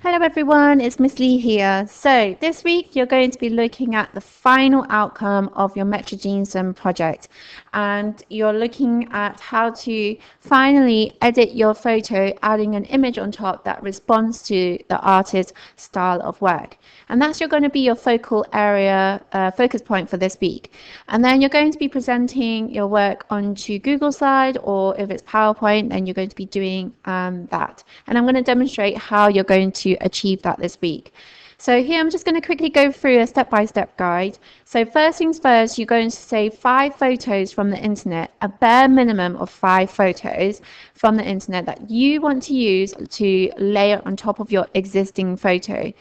Hello everyone, it's Miss Lee here. So this week you're going to be looking at the final outcome of your Metrajeanson project, and you're looking at how to finally edit your photo, adding an image on top that responds to the artist's style of work. And that's going to be your focal area, focus point for this week. And then you're going to be presenting your work onto Google Slide, or if it's PowerPoint, then you're going to be doing that. And I'm going to demonstrate how you're going to achieve that this week. So here I'm just going to quickly go through a step-by-step guide. So first things first, you're going to save 5 photos from the internet, a bare minimum of 5 photos from the internet that you want to use to layer on top of your existing photo.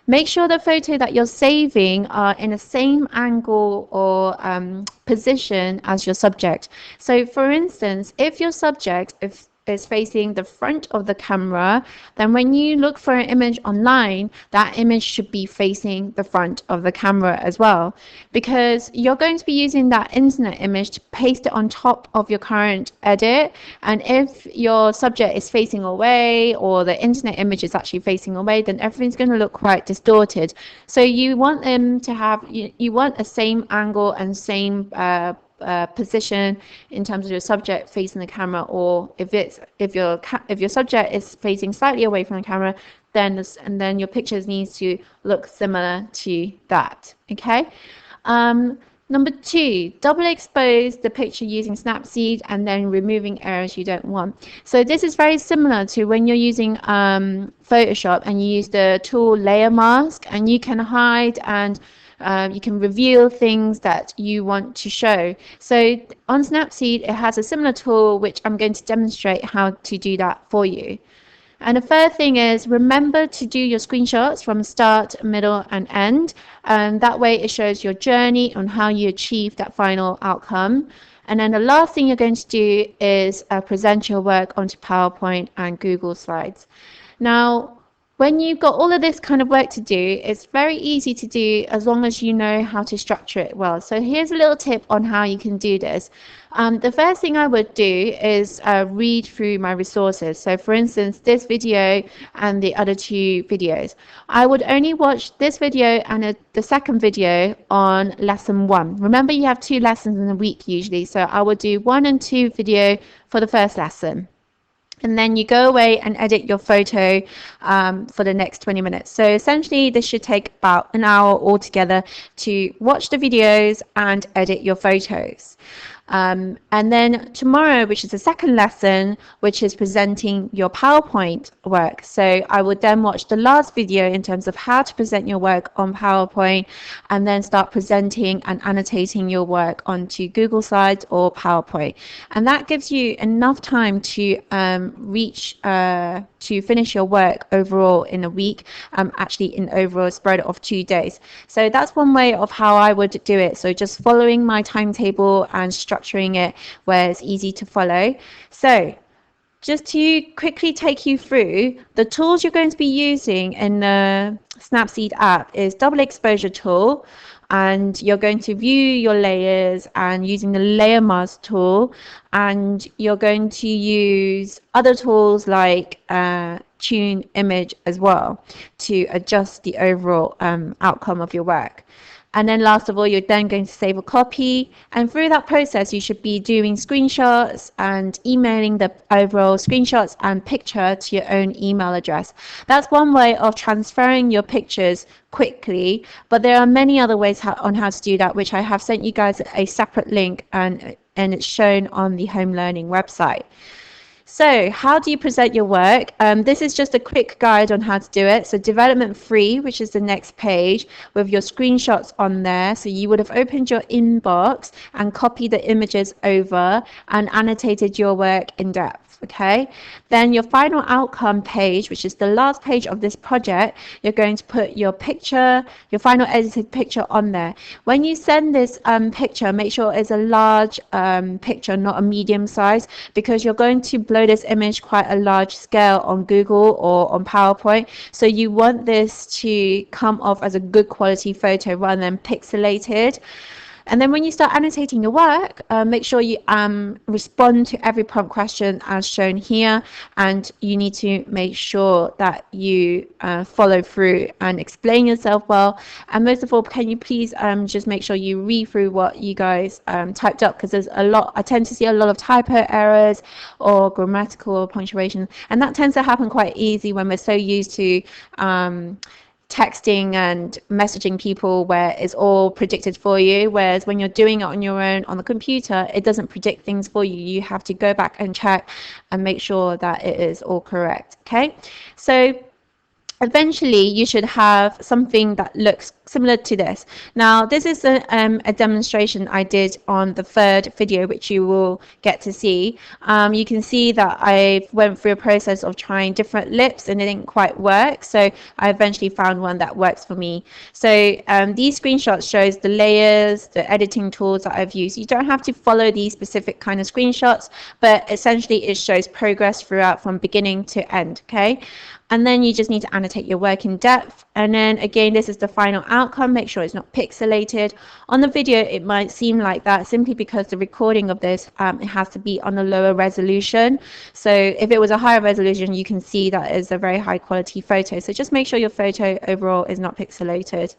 Make sure the photo that you're saving are in the same angle or position as your subject. So for instance, if your subject is facing the front of the camera, then when you look for an image online, that image should be facing the front of the camera as well, because you're going to be using that internet image to paste it on top of your current edit. And if your subject is facing away, or the internet image is actually facing away, then everything's going to look quite distorted. So you want them to have, you want a same angle and same position in terms of your subject facing the camera, or if your subject is facing slightly away from the camera, then your pictures needs to look similar to that. Okay. Number 2, double expose the picture using Snapseed and then removing areas you don't want. So this is very similar to when you're using Photoshop and you use the tool layer mask, and you can hide and you can reveal things that you want to show. So on Snapseed, it has a similar tool, which I'm going to demonstrate how to do that for you. And the third thing is, remember to do your screenshots from start, middle, and end. And that way it shows your journey on how you achieve that final outcome. And then the last thing you're going to do is present your work onto PowerPoint and Google Slides. Now, when you've got all of this kind of work to do, it's very easy to do as long as you know how to structure it well. So here's a little tip on how you can do this. The first thing I would do is read through my resources. So for instance, this video and the other 2 videos. I would only watch this video and the second video on lesson 1. Remember, you have 2 lessons in a week usually. So I would do 1 and 2 video for the first lesson. And then you go away and edit your photo for the next 20 minutes. So essentially, this should take about an hour altogether to watch the videos and edit your photos. And then tomorrow, which is the second lesson, which is presenting your PowerPoint work. So I would then watch the last video in terms of how to present your work on PowerPoint, and then start presenting and annotating your work onto Google Slides or PowerPoint. And that gives you enough time to to finish your work overall in a week, actually in overall spread of 2 days. So that's one way of how I would do it. So just following my timetable and structuring it where it's easy to follow. So just to quickly take you through, the tools you're going to be using in the Snapseed app is double exposure tool, and you're going to view your layers and using the layer mask tool, and you're going to use other tools like tune image as well to adjust the overall outcome of your work. And then last of all, you're then going to save a copy. And through that process, you should be doing screenshots and emailing the overall screenshots and picture to your own email address. That's one way of transferring your pictures quickly, but there are many other ways on how to do that, which I have sent you guys a separate link, and it's shown on the Home Learning website. So how do you present your work? This is just a quick guide on how to do it. So development free, which is the next page with your screenshots on there. So you would have opened your inbox and copied the images over and annotated your work in depth. Okay, then your final outcome page, which is the last page of this project, you're going to put your picture, your final edited picture on there. When you send this picture, make sure it's a large picture, not a medium size, because you're going to upload this image quite a large scale on Google or on PowerPoint. So you want this to come off as a good quality photo rather than pixelated. And then when you start annotating your work, make sure you respond to every prompt question as shown here, and you need to make sure that you follow through and explain yourself well. And most of all, can you please just make sure you read through what you guys typed up, because there's a lot, I tend to see a lot of typo errors or grammatical or punctuation, and that tends to happen quite easy when we're so used to texting and messaging people where it's all predicted for you, whereas when you're doing it on your own on the computer, it doesn't predict things for you. You have to go back and check and make sure that it is all correct. Okay, so eventually you should have something that looks similar to this. Now this is a demonstration I did on the third video, which you will get to see. You can see that I went through a process of trying different lips and it didn't quite work, so I eventually found one that works for me. So these screenshots shows the layers, the editing tools that I've used. You don't have to follow these specific kind of screenshots, but essentially it shows progress throughout from beginning to end. Okay, and then you just need to annotate your work in depth. And then again, this is the final outcome. Make sure it's not pixelated. On the video, it might seem like that simply because the recording of this, it has to be on a lower resolution. So if it was a higher resolution, you can see that is a very high quality photo. So just make sure your photo overall is not pixelated.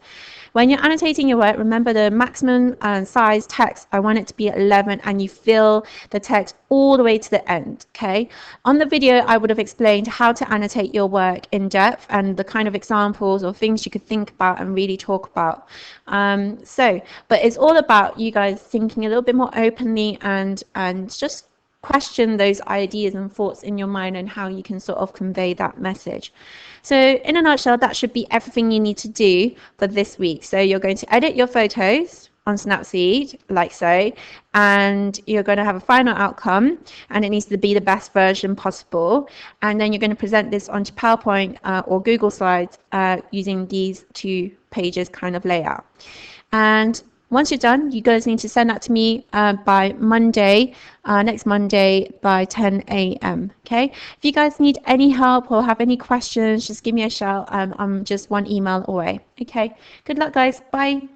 When you're annotating your work, remember the maximum size text, I want it to be 11, and you fill the text all the way to the end. Okay, on the video I would have explained how to annotate your work in depth and the kind of examples or things you could think about and really talk about. But it's all about you guys thinking a little bit more openly and just question those ideas and thoughts in your mind and how you can sort of convey that message. So in a nutshell, that should be everything you need to do for this week. So you're going to edit your photos on Snapseed like so, and you're going to have a final outcome, and it needs to be the best version possible. And then you're going to present this onto PowerPoint or Google Slides using these 2 pages kind of layout. And once you're done, you guys need to send that to me by Monday, next Monday by 10 a.m. Okay, if you guys need any help or have any questions, just give me a shout. I'm just one email away. Okay, good luck guys. Bye.